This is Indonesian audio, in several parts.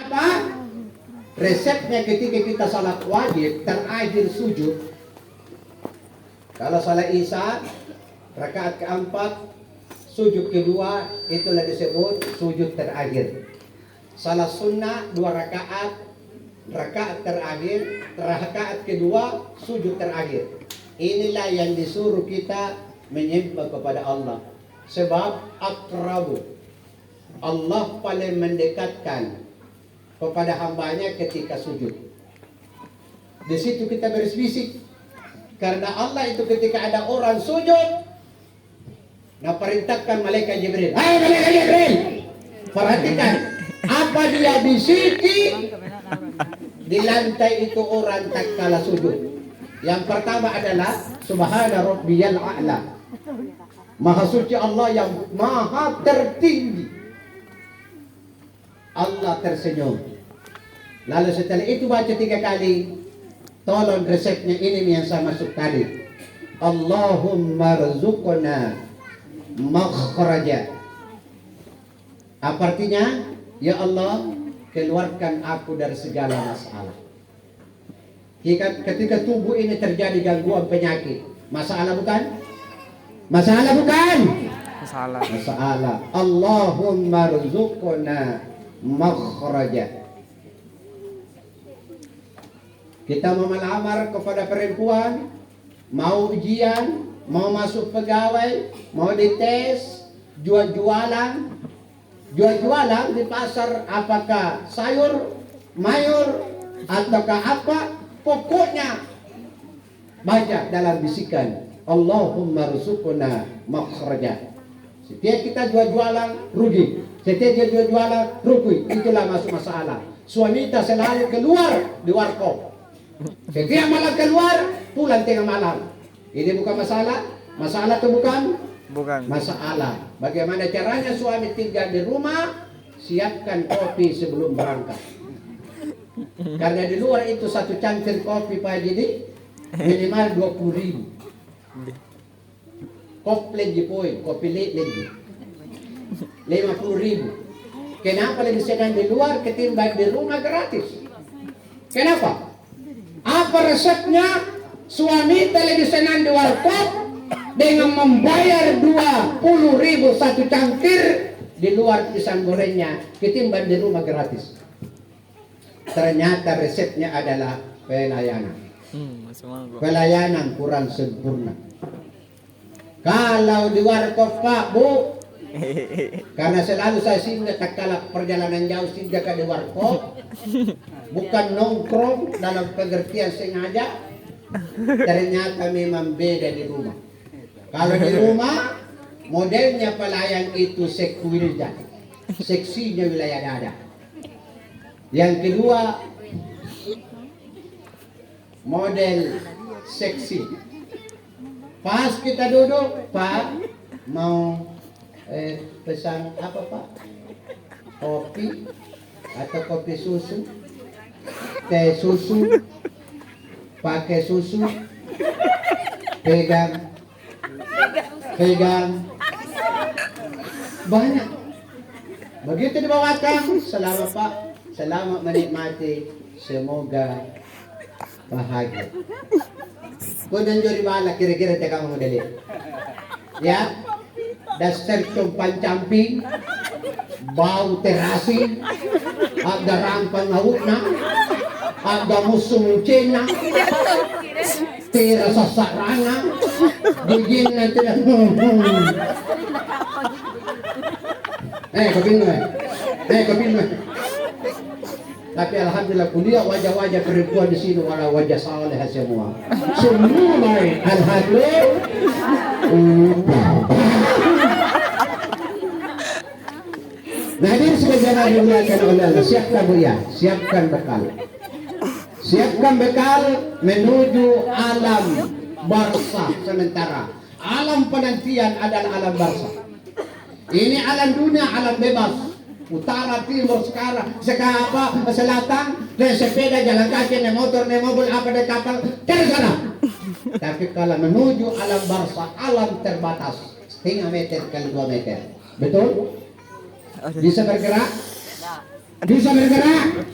Apa resepnya ketika kita salat wajib terakhir sujud? Kalau salat Isya rakaat keempat, sujud kedua itulah disebut sujud terakhir. Salat sunnah 2 rakaat, rakaat terakhir, rakaat kedua sujud terakhir. Inilah yang disuruh kita menyembah kepada Allah. Sebab akrabu, Allah paling mendekatkan kepada hambanya ketika sujud. Di situ kita berbisik. Karena Allah itu ketika ada orang sujud, perintahkan malaikat Jibril. Hai malaikat Jibril, perhatikan apa dia bisiki di lantai itu orang tak kalah sujud. Yang pertama adalah Subhana Rabbiyal A'la, Maha suci Allah yang maha tertinggi. Allah tersenyum. Lalu setelah itu baca 3 kali. Tolong resepnya ini yang saya masuk tadi. Allahumma rzuqna makhraja. Apa artinya? Ya Allah, keluarkan aku dari segala masalah. Ketika tubuh ini terjadi gangguan penyakit, masalah bukan? Masalah bukan? Masalah. Allahumma rzuqna makhraja. Kita mau melamar kepada perempuan, mau ujian, mau masuk pegawai, mau dites, jual-jualan di pasar, apakah sayur, mayur, ataukah apa, pokoknya baca dalam bisikan Allahumma rzuqna makhraja. Setiap kita jual-jualan rugi, setiap dia jual-jualan rugi, itulah masuk masalah. Suami kita selalu keluar di warkop, setiap malam keluar, pulang tengah malam. Ini bukan masalah. Masalah itu bukan masalah. Bagaimana caranya suami tinggal di rumah, siapkan kopi sebelum berangkat. Karena di luar itu 1 cangkir kopi Pak Haji minimal 20.000. Kopi lagi 50.000. Kenapa lebih sedang di luar ketimbang di rumah gratis? Kenapa? Apa resepnya? Suami lebih senang di warkop dengan membayar 20.000 1 cangkir di luar pisang gorengnya ketimbang di rumah gratis. Ternyata resepnya adalah pelayanan. Pelayanan kurang sempurna. Kalau di warkop Pak Bu, karena selalu saya singgah tak kalah perjalanan jauh singgah ke di warkop, bukan nongkrong dalam pengertian sengaja. Ternyata memang beda di rumah. Kalau di rumah modelnya pelayan itu sekwilda, seksinya wilayah dada. Yang kedua model seksi. Pas kita duduk, Pak mau pesan apa Pak? Kopi atau kopi susu, teh susu, pakai susu, pegang, banyak. Begitu dibawakan, selamat Pak, selamat menikmati, semoga bahagia. Kau dan jori bala kira-kira kamu modeli. Ya, dasar tumpan camping, bau terasi, ada rampang ngawutna, ada musuh cina, tira sasarana, digin na tira. Kopin. Tapi alhamdulillah kuliah wajah-wajah perempuan di sini wala wajah saleh semua. Semua alhamdulillah. Nah ini sebagian dimuliakan oleh Allah. Siapkan Bu ya, siapkan bekal. Siapkan bekal menuju alam barzah sementara. Alam penantian adalah alam barzah. Ini alam dunia, alam bebas. Utara, timur, sekarang selatan, naik sepeda, jalan kaki, naik motor, naik mobil, apa naik kapal, terserah. Tapi kalau menuju alam barzah, alam terbatas, 1,5 meter kali 2 meter, betul? Bisa bergerak? Bisa bergerak.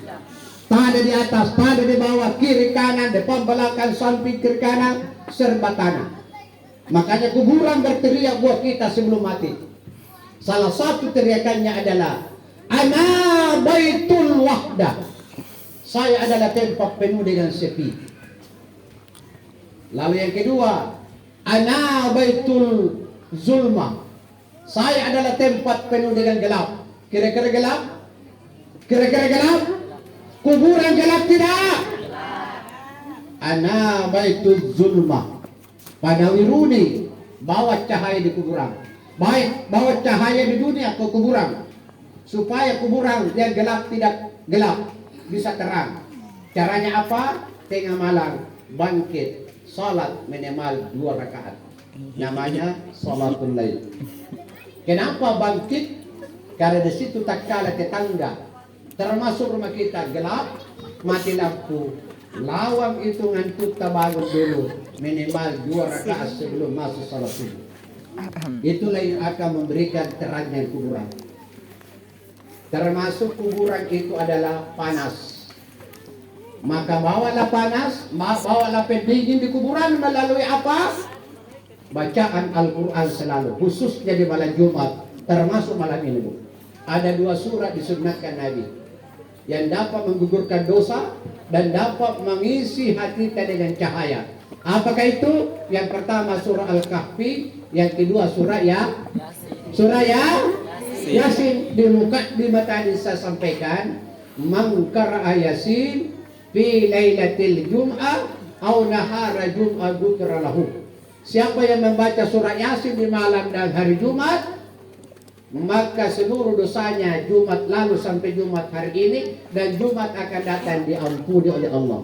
Tak ada di atas, tak ada di bawah, kiri kanan, depan belakang, samping kiri kanan, serba tanah. Makanya kuburan berteriak buat kita sebelum mati. Salah satu teriakannya adalah Ana baitul wahdah. Saya adalah tempat penuh dengan sepi. Lalu yang kedua, Ana baitul zulmah. Saya adalah tempat penuh dengan gelap. Kira-kira gelap? Kira-kira gelap? Kuburan gelap tidak? Ana baitul zulmah. Panawiruni, bawa cahaya di kuburan. Baik, bawa cahaya di dunia ke kuburan. Supaya kuburan yang gelap tidak gelap, bisa terang. Caranya apa? Tengah malam bangkit, salat minimal 2 rakaat. Namanya salatul lail. Kenapa bangkit? Karena di situ tak kalah tetangga, termasuk rumah kita gelap, mati lampu. Lawang itu ngantuk bangun dulu, minimal 2 rakaat sebelum masuk salat subuh. Itulah yang akan memberikan terangnya kuburan. Termasuk kuburan itu adalah panas. Maka bawalah panas, bawalah pendingin di kuburan melalui apa? Bacaan Al-Quran selalu, khususnya di malam Jumat, termasuk malam ini. Ada 2 surat disunnahkan Nabi yang dapat menggugurkan dosa dan dapat mengisi hati kita dengan cahaya. Apakah itu? Yang pertama surah Al-Kahfi, yang kedua surah Yasin. Di mata saya sampaikan, man qara'a Yasin fi lailatil jum'ah au nahara jum'ah ghufira lahu. Siapa yang membaca surah Yasin di malam dan hari Jumat, maka seluruh dosanya Jumat lalu sampai Jumat hari ini dan Jumat akan datang diampuni oleh Allah.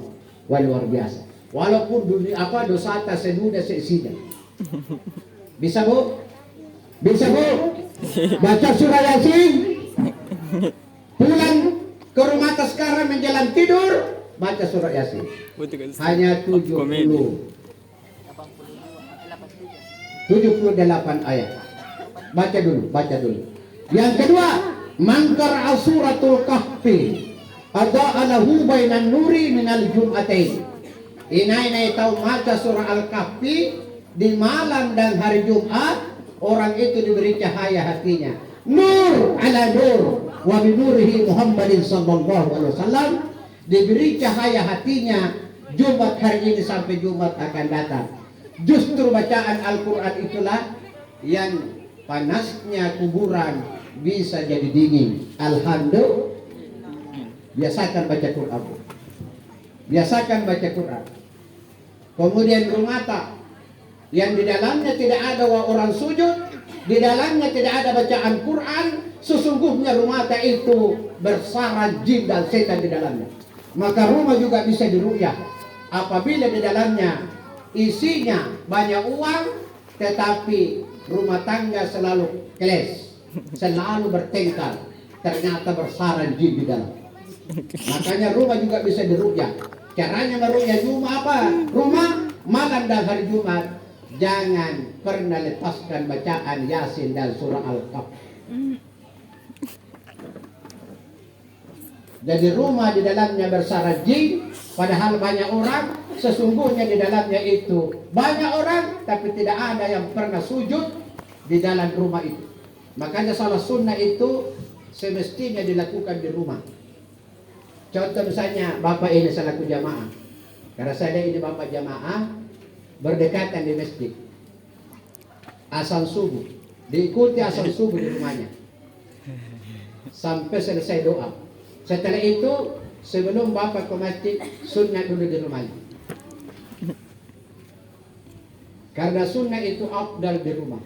Wah, luar biasa. Walaupun dosa atas seduda seisinya. Bisa bu? Bisa bu? Baca surah Yasin. Pulang ke rumah sekarang menjelang tidur, baca surah Yasin. Hanya 78 ayat. Baca dulu. Yang kedua, man qara'a suratul kahfi ada'alahu bainan nuri minal jum'atain. Inai tahu baca surah Al-Kahfi di malam dan hari Jumat, orang itu diberi cahaya hatinya. Nur ala nur wa bi nurihi Muhammadin sallallahu alaihi wasallam, diberi cahaya hatinya Jumat hari ini sampai Jumat akan datang. Justru bacaan Al-Quran itulah yang panasnya kuburan bisa jadi dingin. Alhamdulillah. Biasakan baca Quran. Biasakan baca Quran. Kemudian rumah yang di dalamnya tidak ada orang sujud, di dalamnya tidak ada bacaan Quran, sesungguhnya rumah itu bersarang jin dan setan di dalamnya. Maka rumah juga bisa diru'yah apabila di dalamnya isinya banyak uang, tetapi rumah tangga selalu keles, selalu bertengkar, ternyata bersarang jin di dalam. Makanya rumah juga bisa diru'yah. Caranya meru'yah Jumat apa? Rumah malam dan hari Jumat, jangan pernah lepaskan bacaan Yasin dan surah Al-Kahfi. Jadi rumah di dalamnya bersarang jin, padahal banyak orang, sesungguhnya di dalamnya itu banyak orang, tapi tidak ada yang pernah sujud di dalam rumah itu. Makanya salah sunnah itu semestinya dilakukan di rumah. Contoh misalnya, bapak ini selaku jamaah, karena saya ini bapak jamaah, berdekatan di masjid, azan subuh, diikuti azan subuh di rumahnya sampai selesai doa. Setelah itu, sebelum bapak ke masjid, sunnah dulu di rumahnya. Karena sunnah itu afdal di rumah,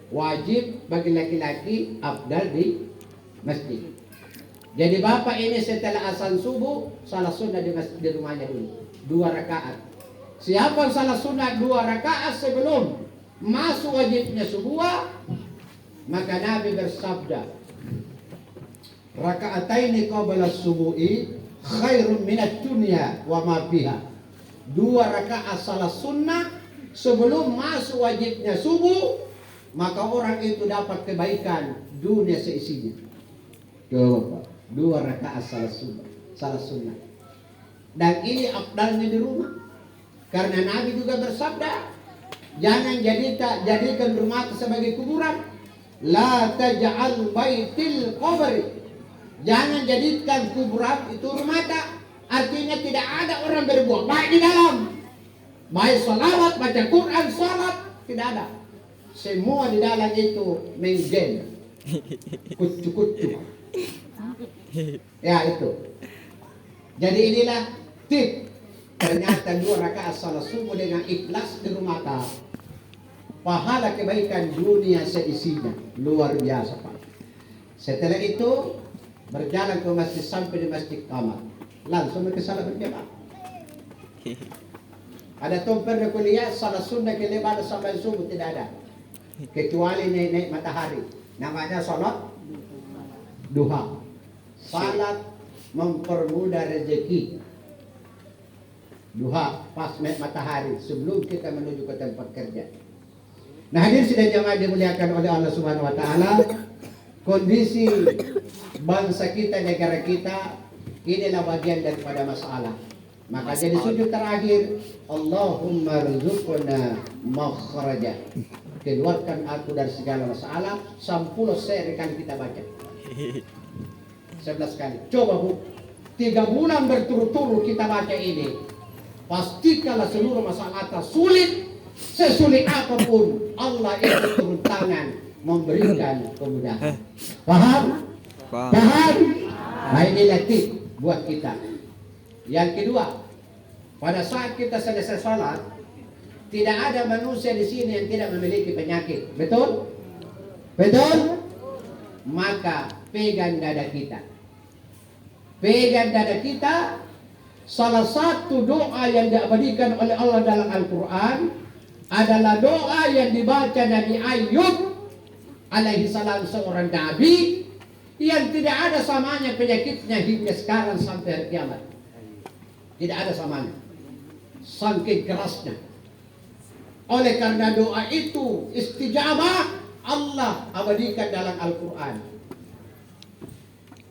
wajib bagi laki-laki, afdal di masjid. Jadi bapak ini setelah azan subuh, salat sunnah di masjid di rumahnya dulu 2 rakaat. Siapa salat sunnah 2 rakaat sebelum masuk wajibnya subuh, maka Nabi bersabda, raka'ataini qabla subuhi khairun minat dunya wa ma fiha. 2 rakaat salat sunnah sebelum masuk wajibnya subuh, maka orang itu dapat kebaikan dunia seisinya. Coba. 2 rakaat salat sunnah. Dan ini afdalnya di rumah. Karena Nabi juga bersabda, jangan jadikan rumah sebagai kuburan. La taj'al baitil qabri. Jangan jadikan kuburan itu rumah. Artinya tidak ada orang berbuat baik di dalam. Baik salawat, baca Quran, salat, tidak ada. Semua di dalam itu menggen. Kucu-kucu. Ya itu. Jadi inilah tip. Ternyata 2 rakaat salat subuh dengan ikhlas di rumah pahala kebaikan dunia seisinya. Luar biasa Pak. Setelah itu berjalan ke masjid sampai di masjid Kamar. Langsung ke salat berjamaah. Ada pernah kuliah salat sunnah kelebat sampai subuh tidak ada. Kecuali naik matahari. Namanya salat duha. Salat mempermudah rezeki. Duha pas naik matahari sebelum kita menuju ke tempat kerja. Nah, hadir sidang jamaah dimuliakan oleh Allah Subhanahu wa taala. Kondisi bangsa kita, negara kita inilah bagian daripada masalah. Maka jadi sujud terakhir, Allahumma rzuqna makhraja. Keluarkan aku dari segala masalah. 10 kali kita baca. 11 kali. Coba Bu, 3 bulan berturut-turut kita baca ini. Pastikanlah seluruh masalah atas sulit. Sesulit apapun Allah itu turun tangan memberikan kemudahan. Paham? Paham? Nah ini latih buat kita. Yang kedua, pada saat kita selesai salat, tidak ada manusia di sini yang tidak memiliki penyakit. Betul? Betul? Maka pegang dada kita. Pegang dada kita. Salah satu doa yang diabadikan oleh Allah dalam Al-Quran adalah doa yang dibaca Nabi Ayub alaihi salam, seorang nabi yang tidak ada samanya penyakitnya hingga sekarang sampai hari kiamat. Tidak ada samanya. Saking kerasnya. Oleh karena doa itu istijabah, Allah abadikan dalam Al-Quran.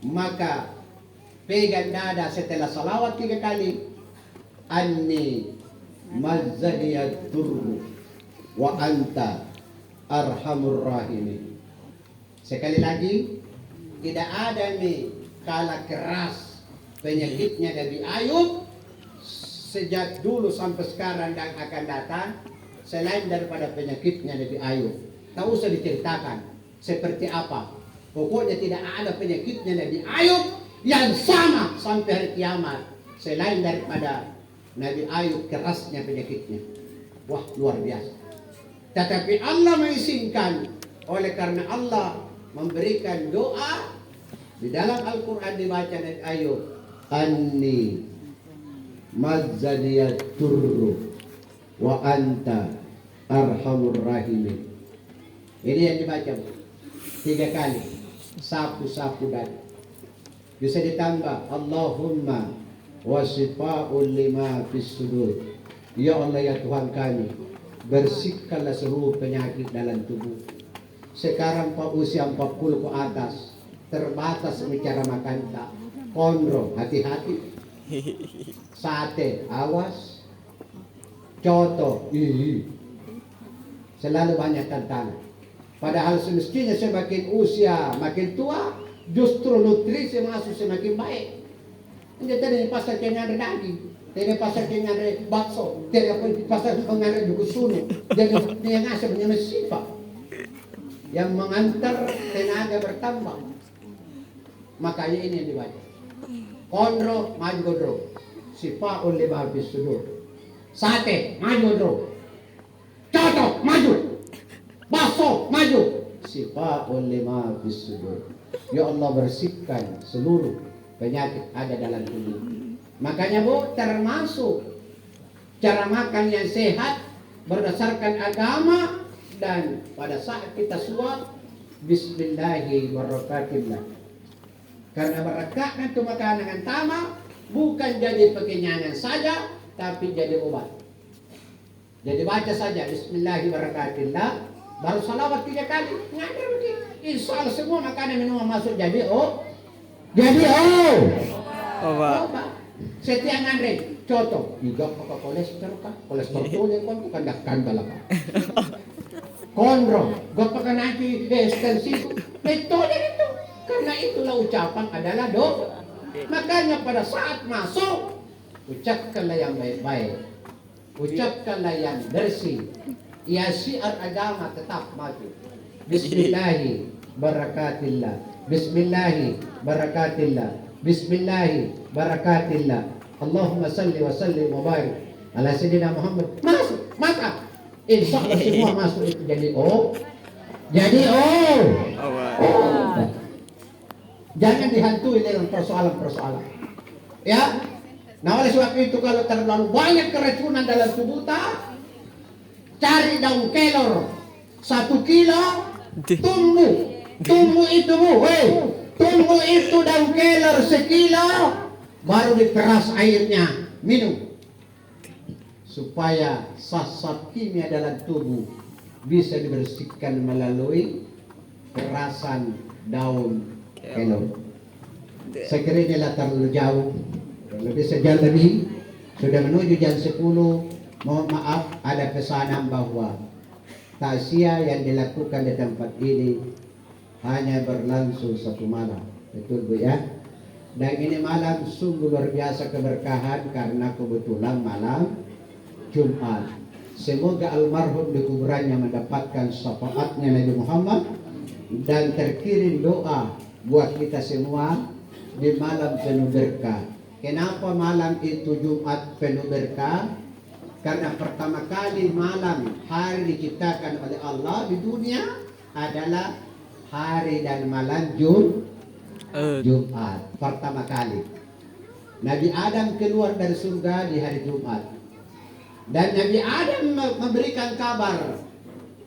Maka pegang dada setelah salawat 3 kali. Anni mazzadiyat turbu wa anta arhamur rahimin. Sekali lagi, tidak ada nih kala keras penyakitnya Nabi Ayub sejak dulu sampai sekarang dan akan datang selain daripada penyakitnya Nabi Ayub. Tak usah diceritakan seperti apa. Pokoknya tidak ada penyakitnya Nabi Ayub yang sama sampai hari kiamat selain daripada Nabi Ayub kerasnya penyakitnya. Wah, luar biasa. Tetapi Allah mengizinkan oleh karena Allah memberikan doa di dalam Al-Quran dibaca Nabi Ayub, anni mazzadiyat turru wa anta arhamur rahimin. Ini yang dibaca 3 kali. Sapu-sapu dada. Bisa ditambah Allahumma wasifa'ul lima fis sudur. Ya Allah ya Tuhan kami, bersihkanlah seluruh penyakit dalam tubuh. Sekarang Pak usia 40 ke atas, terbatas bicara makan tak. Kondro, hati-hati. Sate, awas. Coto, selalu banyak tantangan. Padahal semestinya semakin usia makin tua, justru nutrisi masuk semakin baik. Ini tadi pasal kenyan daging, tadi pasal kenyan bakso, tadi pasal kenyan dukusunu, jadi yang asal punya sifat yang mengantar tenaga bertambah. Makanya ini yang dibaca. Kondro maju gondro, sifaul lima bis sudur. Sate maju gondro, coto maju, bakso maju, sifaul lima bis sudur. Ya Allah bersihkan seluruh penyakit ada dalam tubuh. Makanya Bu, termasuk cara makan yang sehat berdasarkan agama, dan pada saat kita suap bismillahirrahmanirrahim. Karena berkah itu makanan tamak bukan jadi pekenyangan saja, tapi jadi obat. Jadi baca saja bismillahirrahmanirrahim, baru salawat 3 kali. Ngajar begitu. Insya Allah semua makanan minuman masuk jadi Jadi Oba. setiap ngandre, contoh, juga pakai kolesterol kah? Kolesterol tuh yang kon bukan dah kandal apa? Kondro, gak pakai nanti ekstensi, metode itu. Karena itulah ucapan adalah doa. Makanya pada saat masuk, ucapkanlah yang baik-baik, ucapkanlah yang bersih. Ya syiar agama tetap maju. Bismillahi barakatillah. Bismillahi barakatillah. Bismillahi barakatillah. Allahumma salli wa sallim wa barik ala sayyidina Muhammad. Masuk, maka insya Allah semua masuk itu jadi jadi Oba. Jangan dihantui dengan persoalan-persoalan. Ya. Nah oleh sebab itu kalau terlalu banyak keracunan dalam tubuh kita, cari daun kelor 1 kilo, tumbuh itu tumbuh itu daun kelor 1 kilo, baru diperas airnya, minum supaya zat-zat kimia dalam tubuh bisa dibersihkan melalui perasan daun kelor. Saya kira inilah terlalu jauh, lebih sejam lebih, sudah menuju jam 10. Mohon maaf, ada pesanan bahwa takziah yang dilakukan di tempat ini hanya berlangsung 1 malam. Betul Bu ya? Dan ini malam sungguh luar biasa keberkahan karena kebetulan malam Jumat. Semoga almarhum di kuburannya mendapatkan syafaatnya Nabi Muhammad dan terkirim doa buat kita semua di malam penuh berkah. Kenapa malam itu Jumat penuh berkah? Karena pertama kali malam hari diciptakan oleh Allah di dunia adalah hari dan malam Jumat. Pertama kali Nabi Adam keluar dari surga di hari Jumat. Dan Nabi Adam memberikan kabar,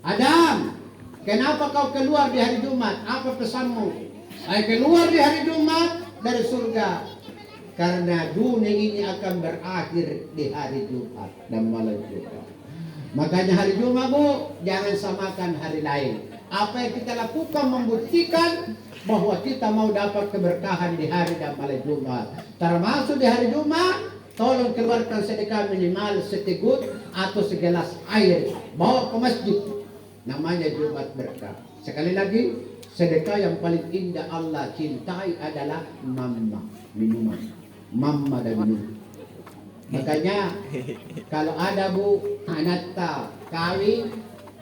Adam, kenapa kau keluar di hari Jumat? Apa pesanmu? Saya keluar di hari Jumat dari surga karena dunia ini akan berakhir di hari Jumat dan malam Jumat. Makanya hari Jumat Bu, jangan samakan hari lain. Apa yang kita lakukan membuktikan bahwa kita mau dapat keberkahan di hari dan malam Jumat. Termasuk di hari Jumat, tolong keluarkan sedekah minimal setegut atau segelas air, bawa ke masjid. Namanya Jumat berkah. Sekali lagi, sedekah yang paling indah Allah cintai adalah minuman. Mama dan minuman. Makanya kalau ada Bu anak kawin,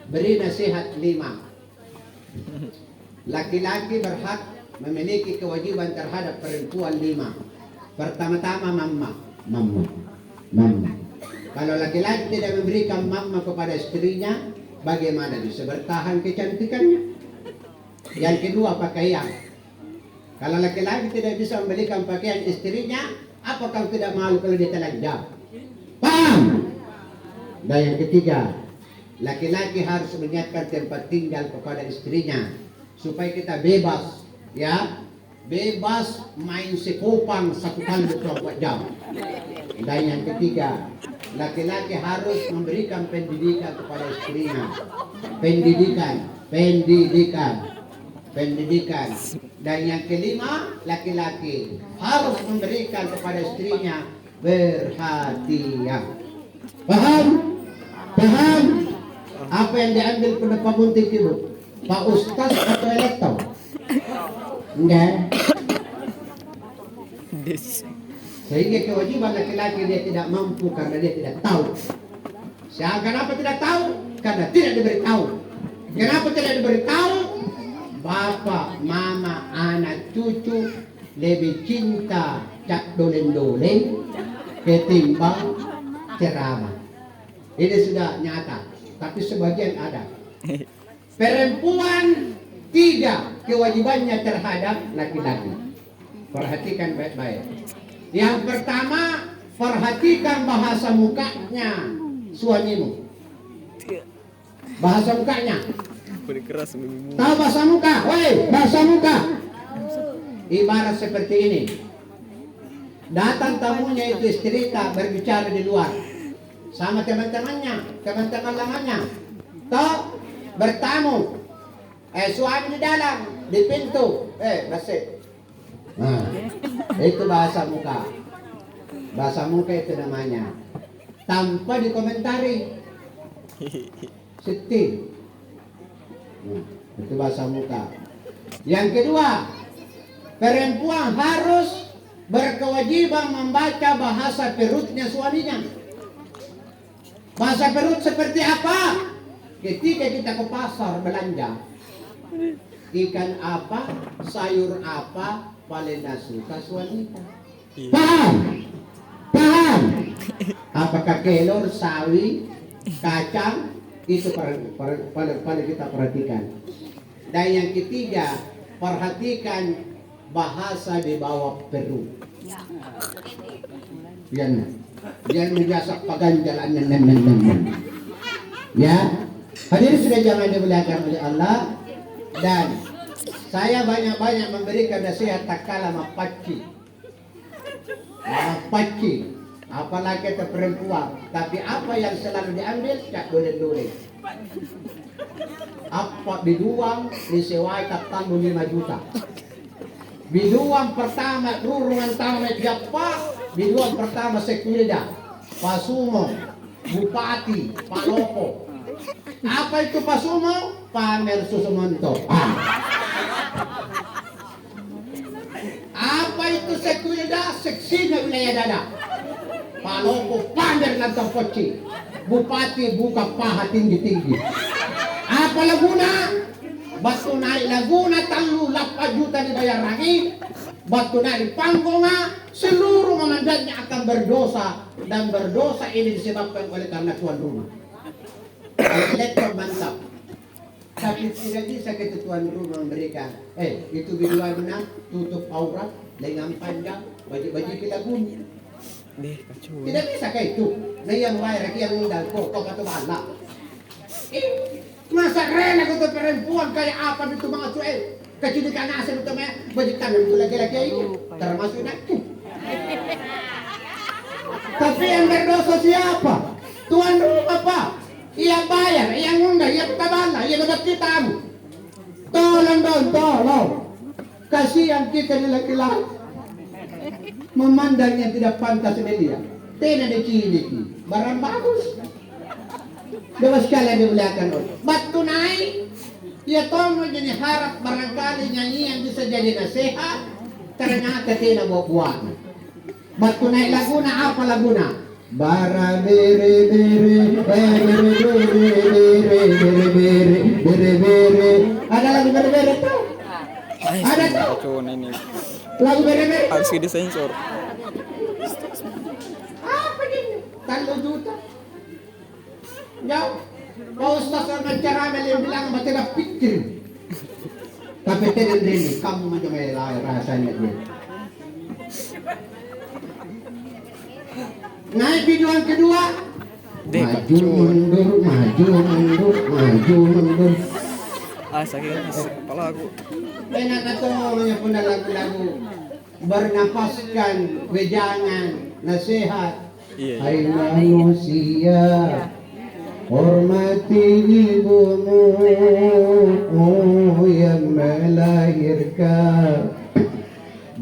beri nasihat 5. Laki-laki berhak memiliki kewajiban terhadap perempuan 5. Pertama-tama mama. Kalau laki-laki tidak memberikan mama kepada istrinya, bagaimana bisa bertahan kecantikannya? Yang kedua, pakaian. Kalau laki-laki tidak bisa membelikan pakaian istrinya, apakah tidak malu kalau dia telanjang? Paham? Dan yang ketiga, laki-laki harus menyiapkan tempat tinggal kepada istrinya supaya kita bebas, ya, bebas main sekopang 1 kali 24 jam. Dan yang ketiga, laki-laki harus memberikan pendidikan kepada istrinya. Pendidikan. Dan yang kelima, laki-laki harus memberikan kepada istrinya perhatian. Paham? Apa yang diambil pada Pak Bunting itu? Pak Ustaz atau elektor? Enggak. Sehingga kewajiban laki-laki dia tidak mampu karena dia tidak tahu. Kenapa tidak tahu? Karena tidak diberitahu. Kenapa tidak diberitahu? Bapak, mama, anak, cucu lebih cinta cak dolen-dolen ketimbang ceramah. Ini sudah nyata, tapi sebagian ada. Perempuan tidak kewajibannya terhadap laki-laki. Perhatikan baik-baik. Yang pertama, perhatikan bahasa mukanya suamimu. Bahasa mukanya. Tahu bahasa muka? Bahasa muka. Ibarat seperti ini. Datang tamunya itu istri tak berbicara di luar sama teman-temannya, teman-teman lamanya. Tahu bertamu. Suami di dalam, di pintu. Basik. Nah, itu bahasa muka. Bahasa muka itu namanya. Tanpa dikomentari. Setting. Nah, itu bahasa muka. Yang kedua, perempuan harus berkewajiban membaca bahasa perutnya suaminya. Bahasa perut seperti apa? Ketika kita ke pasar belanja, ikan apa, sayur apa, paling suka wanita. Paham? Paham? Apakah kelor, sawi, kacang, itu paling kita perhatikan. Dan yang ketiga, perhatikan bahasa di bawah perut. Jangan menjasak paganjalan. Ya, hadirin sudah jangan dimuliakan oleh Allah. Dan saya banyak-banyak memberikan nasihat tak kalah mapaci. Mapaci. Apalagi ke perempuan. Tapi apa yang selalu diambil, tak boleh-boleh. Apa biduang disewai tak tanggung 5 juta. Biduang pertama rurungan tamat japa, biduang pertama sekulida, Pasumo, Bupati, Palopo. Apa itu Pasumo? Pamer Susumonto. Apa itu sekulida? Seksinya wilayah dada. Palopo pamer lantang poci. Bupati buka paha tinggi-tinggi. Apa Laguna? Batu naik Laguna talu 8 juta dibayar lagi. Batu naik Panggonga, seluruh komandannya akan berdosa. Dan berdosa ini disebabkan oleh karena tuan rumah. Elektron mantap. Tapi tidak bisa ke tuan rumah memberikan. Itu biduan benar, tutup aurat, lengan panjang, baju-baju kita bunyi. Tidak bisa kayak itu. Nah yang bayar, yang undang, kok kata balak. Masa rela kata perempuan kayak apa itu mga cuy? Kecil ka na sa ito may bajikan itu lagi-lagi ini. Termasuk itu. Tapi yang berdosa siapa? Tuan rumah Pak. Ia bayar, ia ngundang, ia tabala, ia dapat kitamu. Tolong dong, tolong. Kasihan kita di laki-laki. Memandang yang tidak pantas dia. Tidak diciliki. Barang bagus. Dapat sekali dimuliakan oleh. Batu naik. Ya tomo jadi harap barangkali nyanyian bisa jadi nasihat. Ternyata tidak buat-buat. Batu naik Laguna, apa Laguna? Bara bere bere bere bere bere bere. Ada lagu bere bere tuh? Ada tuh? Lagu bere bere. Harus disensor. Apa ini? 3 juta. Jauh. Pak Ustaz orang ceramah yang bilang baca dah pikir. Tapi tidak ini kamu macam mana rasanya dia. Naik biduan kedua. Maju mundur, maju mundur, maju mundur. Sakit kepala aku. Enak atau pun lagu-lagu bernapaskan wejangan, nasihat. Hai manusia, hormati ibumu yang melahirkan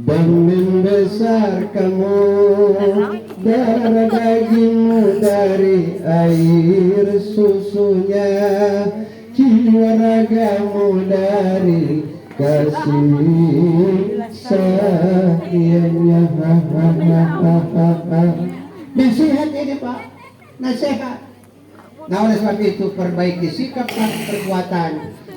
dan membesarkanmu, darah dagingmu dari air susunya, jiwa ragamu dari kasih sayangnya. Nasihat ini Pak, nasihat. Nah oleh sebab itu perbaiki sikap dan perbuatan.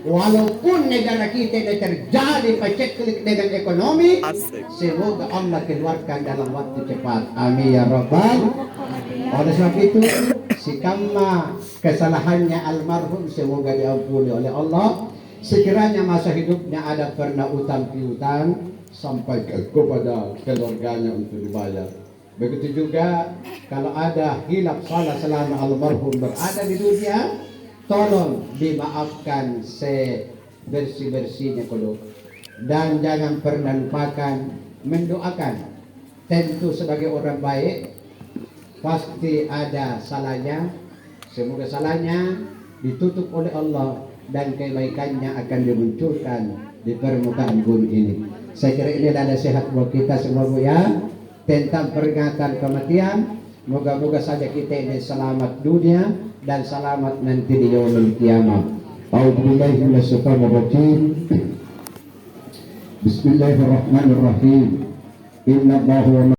Walaupun negara kita ini terjadi paceklik dengan ekonomi, semoga Allah keluarkan dalam waktu cepat. Amin ya Rabbal. Oleh sebab itu, si Kama kesalahannya almarhum semoga diampuni oleh Allah. Sekiranya masa hidupnya ada pernah utang piutang, sampai kepada keluarganya untuk dibayar. Begitu juga kalau ada hilaf salah selama almarhum berada di dunia, tolong dimaafkan sebersih-bersihnya kodok. Dan jangan pernah lupakan mendoakan. Tentu sebagai orang baik pasti ada salahnya. Semoga salahnya ditutup oleh Allah dan kebaikannya akan dimunculkan di permukaan bumi ini. Saya kira ini ada sehat buat kita semua Bu ya. Tentang peringatan kematian, moga-moga saja kita ini selamat dunia dan selamat nanti di yaumul kiamat. A'udzubillahi minasyaitonir rajim. Bismillahirrahmanirrahim. Inna Allaha